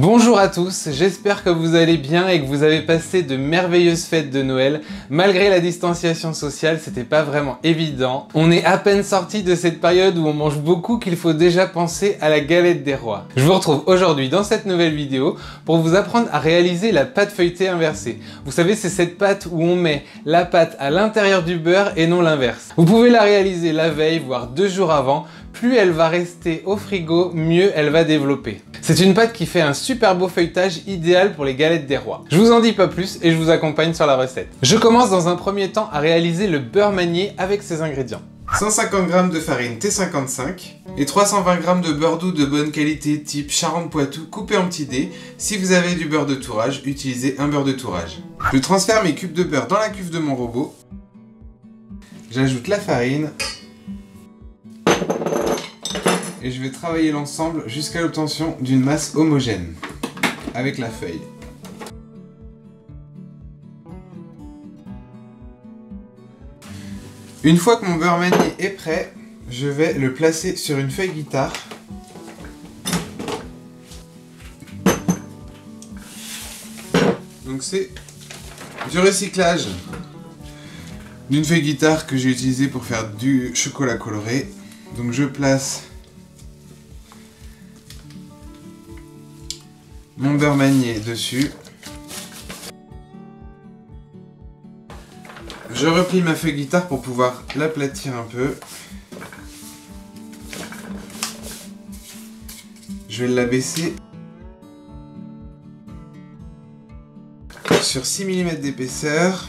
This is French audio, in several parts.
Bonjour à tous, j'espère que vous allez bien et que vous avez passé de merveilleuses fêtes de Noël. Malgré la distanciation sociale, c'était pas vraiment évident. On est à peine sorti de cette période où on mange beaucoup qu'il faut déjà penser à la galette des rois. Je vous retrouve aujourd'hui dans cette nouvelle vidéo pour vous apprendre à réaliser la pâte feuilletée inversée. Vous savez, c'est cette pâte où on met la pâte à l'intérieur du beurre et non l'inverse. Vous pouvez la réaliser la veille, voire 2 jours avant. Plus elle va rester au frigo, mieux elle va développer. C'est une pâte qui fait un super beau feuilletage idéal pour les galettes des rois. Je vous en dis pas plus et je vous accompagne sur la recette. Je commence dans un premier temps à réaliser le beurre manié avec ses ingrédients. 150 g de farine T55 et 320 g de beurre doux de bonne qualité type Charentes-Poitou coupé en petits dés. Si vous avez du beurre de tourage, utilisez un beurre de tourage. Je transfère mes cubes de beurre dans la cuve de mon robot. J'ajoute la farine. Et je vais travailler l'ensemble jusqu'à l'obtention d'une masse homogène avec la feuille. Une fois que mon beurre manié est prêt, je vais le placer sur une feuille guitare. Donc c'est du recyclage d'une feuille guitare que j'ai utilisée pour faire du chocolat coloré. Donc je place mon beurre manié dessus. Je replie ma feuille guitare pour pouvoir l'aplatir un peu. Je vais l'abaisser sur 6 mm d'épaisseur.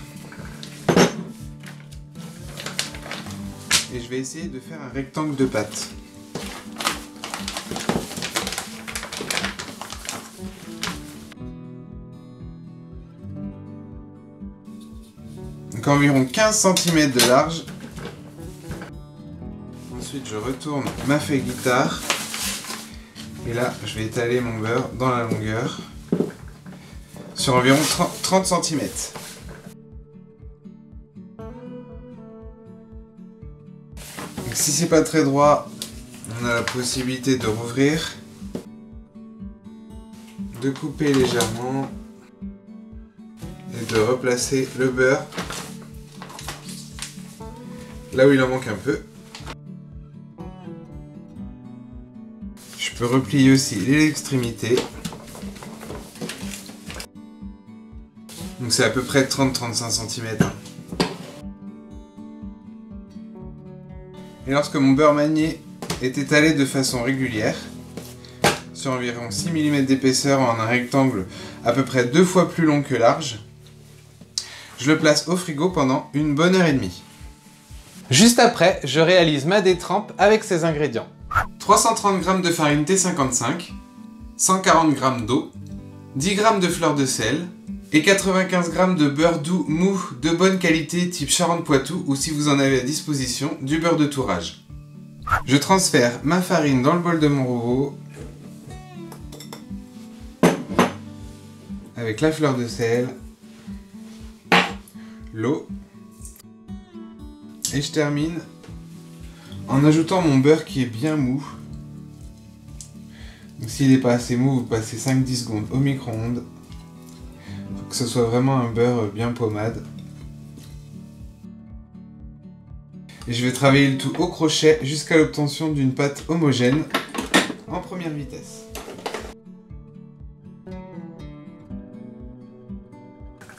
Et je vais essayer de faire un rectangle de pâte. Donc environ 15 cm de large. Ensuite je retourne ma feuille guitare. Et là je vais étaler mon beurre dans la longueur sur environ 30 cm. Donc si c'est pas très droit, on a la possibilité de rouvrir, de couper légèrement et de replacer le beurre là où il en manque un peu. Je peux replier aussi l'extrémité. Donc c'est à peu près 30-35 cm. Et lorsque mon beurre manié est étalé de façon régulière, sur environ 6 mm d'épaisseur en un rectangle à peu près 2 fois plus long que large, je le place au frigo pendant une bonne heure et demie. Juste après, je réalise ma détrempe avec ces ingrédients. 330 g de farine T55, 140 g d'eau, 10 g de fleur de sel et 95 g de beurre doux mou de bonne qualité type Charentes-Poitou ou si vous en avez à disposition, du beurre de tourage. Je transfère ma farine dans le bol de mon robot avec la fleur de sel, l'eau. Et je termine en ajoutant mon beurre qui est bien mou. Donc s'il n'est pas assez mou, vous passez 5-10 secondes au micro-ondes. Faut que ce soit vraiment un beurre bien pommade. Et je vais travailler le tout au crochet jusqu'à l'obtention d'une pâte homogène en première vitesse.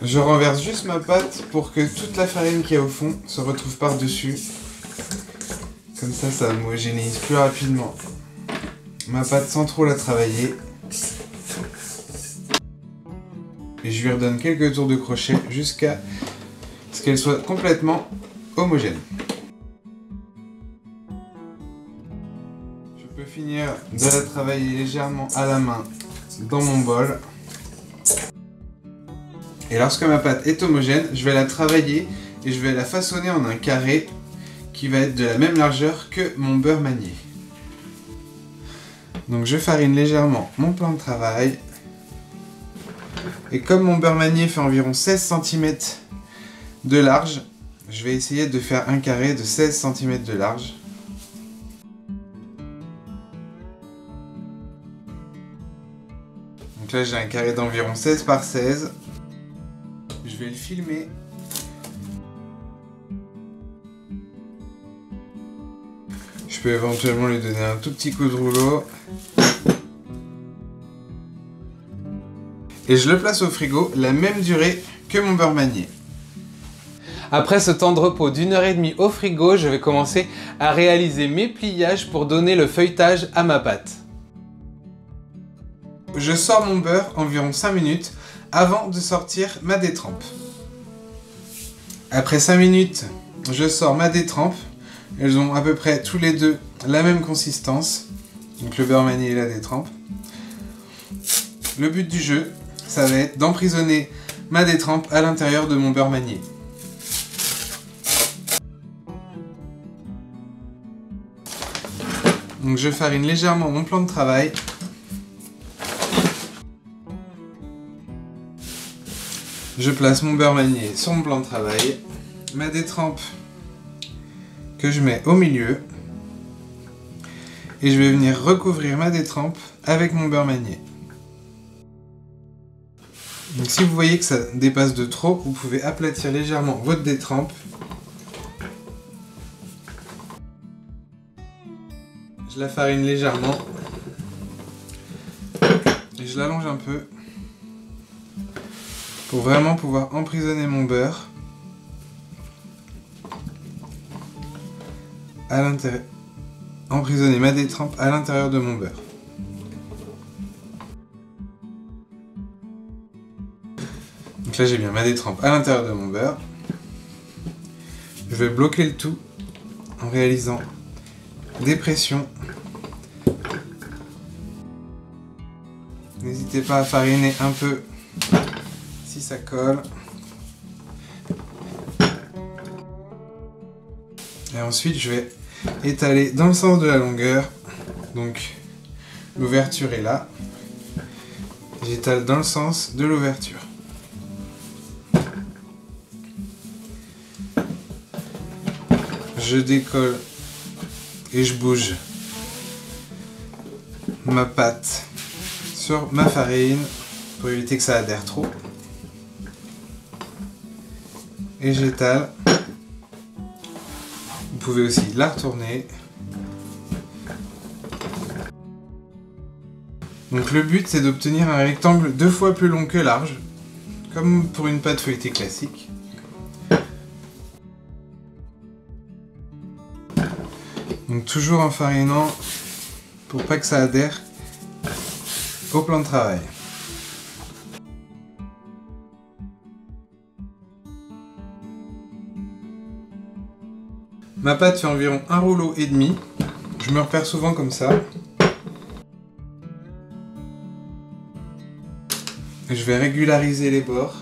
Je renverse juste ma pâte pour que toute la farine qui est au fond se retrouve par-dessus. Comme ça, ça homogénéise plus rapidement ma pâte sans trop la travailler. Et je lui redonne quelques tours de crochet jusqu'à ce qu'elle soit complètement homogène. Je peux finir de la travailler légèrement à la main dans mon bol. Et lorsque ma pâte est homogène, je vais la travailler et je vais la façonner en un carré qui va être de la même largeur que mon beurre manié. Donc je farine légèrement mon plan de travail. Et comme mon beurre manié fait environ 16 cm de large, je vais essayer de faire un carré de 16 cm de large. Donc là j'ai un carré d'environ 16 par 16. Je vais le filmer. Je peux éventuellement lui donner un tout petit coup de rouleau. Et je le place au frigo la même durée que mon beurre manié. Après ce temps de repos d'1h30 au frigo, je vais commencer à réaliser mes pliages pour donner le feuilletage à ma pâte. Je sors mon beurre environ 5 minutes avant de sortir ma détrempe. Après 5 minutes, je sors ma détrempe. Elles ont à peu près tous les deux la même consistance. Donc le beurre manié et la détrempe. Le but du jeu, ça va être d'emprisonner ma détrempe à l'intérieur de mon beurre manié. Donc je farine légèrement mon plan de travail. Je place mon beurre manié sur mon plan de travail. Ma détrempe que je mets au milieu. Et je vais venir recouvrir ma détrempe avec mon beurre manié. Donc si vous voyez que ça dépasse de trop, vous pouvez aplatir légèrement votre détrempe. Je la farine légèrement. Et je l'allonge un peu. Pour vraiment pouvoir emprisonner mon beurre à l'intérieur. Emprisonner ma détrempe à l'intérieur de mon beurre. Donc là j'ai bien ma détrempe à l'intérieur de mon beurre. Je vais bloquer le tout en réalisant des pressions. N'hésitez pas à fariner un peu si ça colle. Et ensuite je vais étaler dans le sens de la longueur. Donc l'ouverture est là. J'étale dans le sens de l'ouverture. Je décolle et je bouge ma pâte sur ma farine pour éviter que ça adhère trop. Et j'étale. Vous pouvez aussi la retourner. Donc le but c'est d'obtenir un rectangle 2 fois plus long que large, comme pour une pâte feuilletée classique. Donc toujours en farinant pour pas que ça adhère au plan de travail. Ma pâte fait environ 1,5 rouleau. Je me repère souvent comme ça. Et je vais régulariser les bords.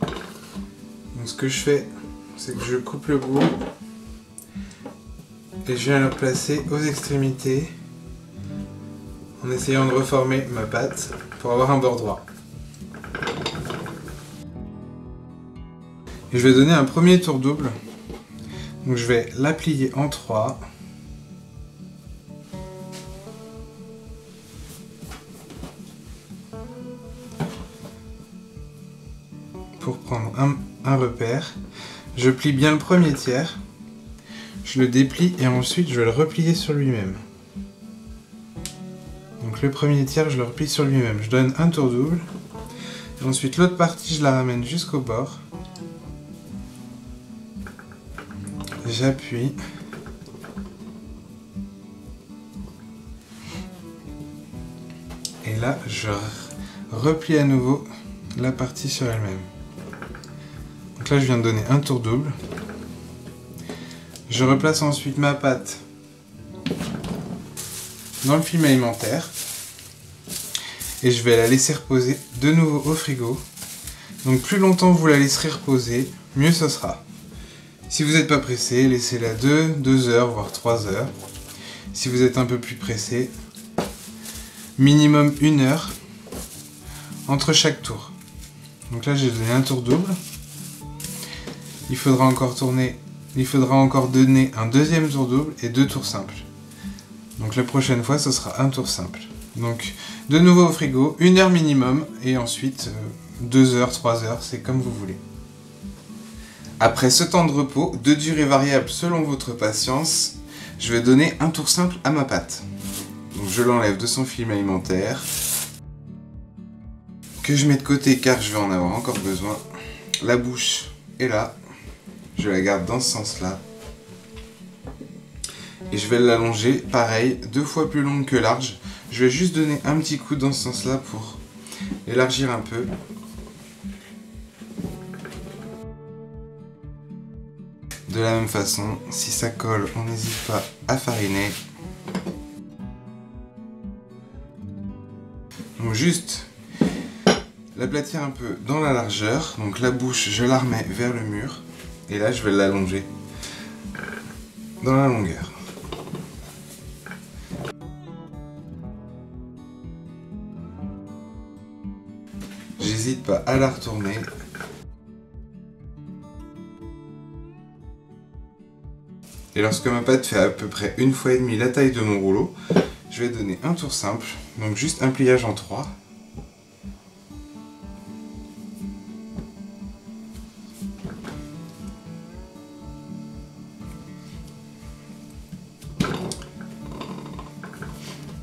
Donc ce que je fais, c'est que je coupe le bout. Et je viens le placer aux extrémités. En essayant de reformer ma pâte pour avoir un bord droit. Et je vais donner un premier tour double. Donc je vais la plier en 3. Pour prendre un repère. Je plie bien le premier tiers. Je le déplie et ensuite je vais le replier sur lui-même. Donc le premier tiers, je le replie sur lui-même. Je donne un tour double. Et ensuite l'autre partie, je la ramène jusqu'au bord. J'appuie. Et là, je replie à nouveau la partie sur elle-même. Donc là, je viens de donner un tour double. Je replace ensuite ma pâte dans le film alimentaire. Et je vais la laisser reposer de nouveau au frigo. Donc plus longtemps vous la laisserez reposer, mieux ce sera. Si vous n'êtes pas pressé, laissez-la 2 heures, voire 3 heures. Si vous êtes un peu plus pressé, minimum 1 heure entre chaque tour. Donc là j'ai donné un tour double. Il faudra encore donner un deuxième tour double et 2 tours simples. Donc la prochaine fois ce sera un tour simple. Donc de nouveau au frigo, 1 heure minimum, et ensuite 2 heures, 3 heures, c'est comme vous voulez. Après ce temps de repos, de durée variable selon votre patience, je vais donner un tour simple à ma pâte. Donc je l'enlève de son film alimentaire, que je mets de côté car je vais en avoir encore besoin. La bouche est là, je la garde dans ce sens-là. Et je vais l'allonger, pareil, 2 fois plus longue que large. Je vais juste donner un petit coup dans ce sens-là pour élargir un peu. De la même façon, si ça colle, on n'hésite pas à fariner. Donc juste l'aplatir un peu dans la largeur. Donc la bouche, je la remets vers le mur. Et là, je vais l'allonger dans la longueur. J'hésite pas à la retourner. Et lorsque ma pâte fait à peu près 1,5 fois la taille de mon rouleau, je vais donner un tour simple, donc juste un pliage en 3.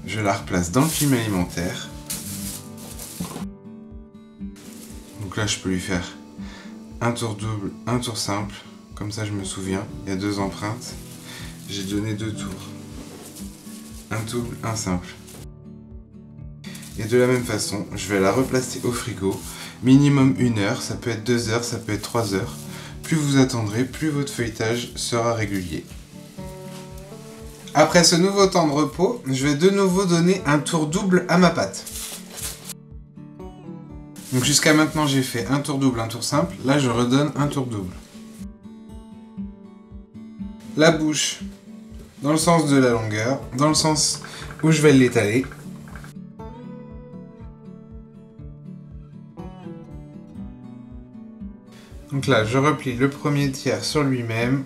Je la replace dans le film alimentaire. Donc là, je peux lui faire un tour double, un tour simple. Comme ça, je me souviens, il y a 2 empreintes. J'ai donné 2 tours. Un double, un simple. Et de la même façon, je vais la replacer au frigo. Minimum 1 heure, ça peut être 2 heures, ça peut être 3 heures. Plus vous attendrez, plus votre feuilletage sera régulier. Après ce nouveau temps de repos, je vais de nouveau donner un tour double à ma pâte. Donc jusqu'à maintenant, j'ai fait un tour double, un tour simple. Là, je redonne un tour double. La bouche dans le sens de la longueur, dans le sens où je vais l'étaler. Donc là, je replie le premier tiers sur lui-même.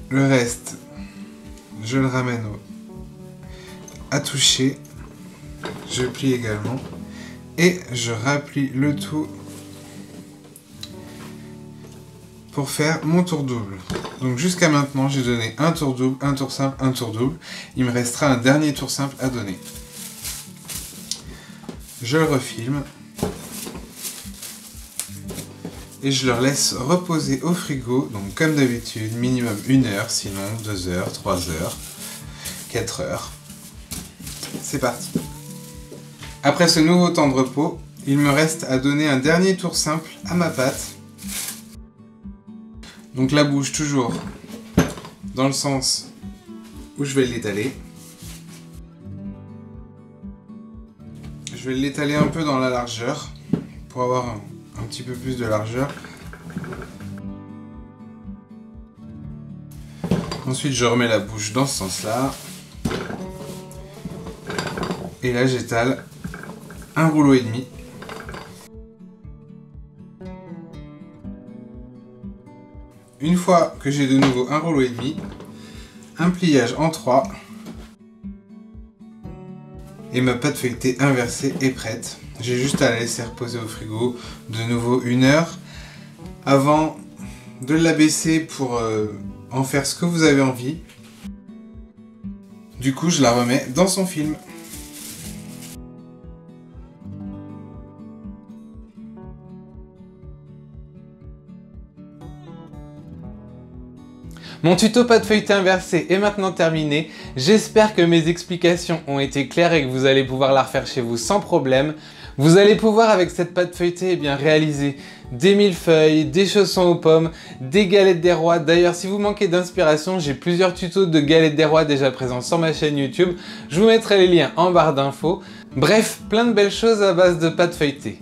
Le reste, je le ramène à toucher. Je plie également. Et je raplie le tout pour faire mon tour double. Donc jusqu'à maintenant, j'ai donné un tour double, un tour simple, un tour double. Il me restera un dernier tour simple à donner. Je le refilme. Et je le laisse reposer au frigo. Donc comme d'habitude, minimum 1 heure, sinon 2 heures, 3 heures, 4 heures. C'est parti. Après ce nouveau temps de repos, il me reste à donner un dernier tour simple à ma pâte. Donc la bouche toujours dans le sens où je vais l'étaler. Je vais l'étaler un peu dans la largeur pour avoir un petit peu plus de largeur. Ensuite je remets la bouche dans ce sens-là. Et là j'étale un rouleau et demi. Une fois que j'ai de nouveau un rouleau et demi, un pliage en 3, et ma pâte feuilletée inversée est prête. J'ai juste à la laisser reposer au frigo de nouveau 1 heure avant de l'abaisser pour en faire ce que vous avez envie. Du coup, je la remets dans son film. Mon tuto pâte feuilletée inversée est maintenant terminé. J'espère que mes explications ont été claires et que vous allez pouvoir la refaire chez vous sans problème. Vous allez pouvoir avec cette pâte feuilletée réaliser des millefeuilles, des chaussons aux pommes, des galettes des rois. D'ailleurs, si vous manquez d'inspiration, j'ai plusieurs tutos de galettes des rois déjà présents sur ma chaîne YouTube. Je vous mettrai les liens en barre d'infos. Bref, plein de belles choses à base de pâte feuilletée.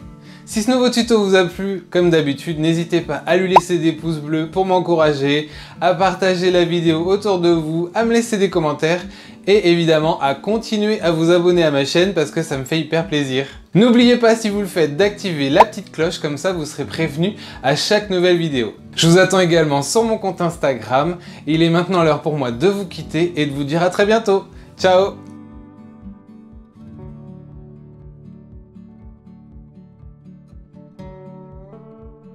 Si ce nouveau tuto vous a plu, comme d'habitude, n'hésitez pas à lui laisser des pouces bleus pour m'encourager, à partager la vidéo autour de vous, à me laisser des commentaires et évidemment à continuer à vous abonner à ma chaîne parce que ça me fait hyper plaisir. N'oubliez pas, si vous le faites, d'activer la petite cloche, comme ça vous serez prévenu à chaque nouvelle vidéo. Je vous attends également sur mon compte Instagram. Il est maintenant l'heure pour moi de vous quitter et de vous dire à très bientôt. Ciao!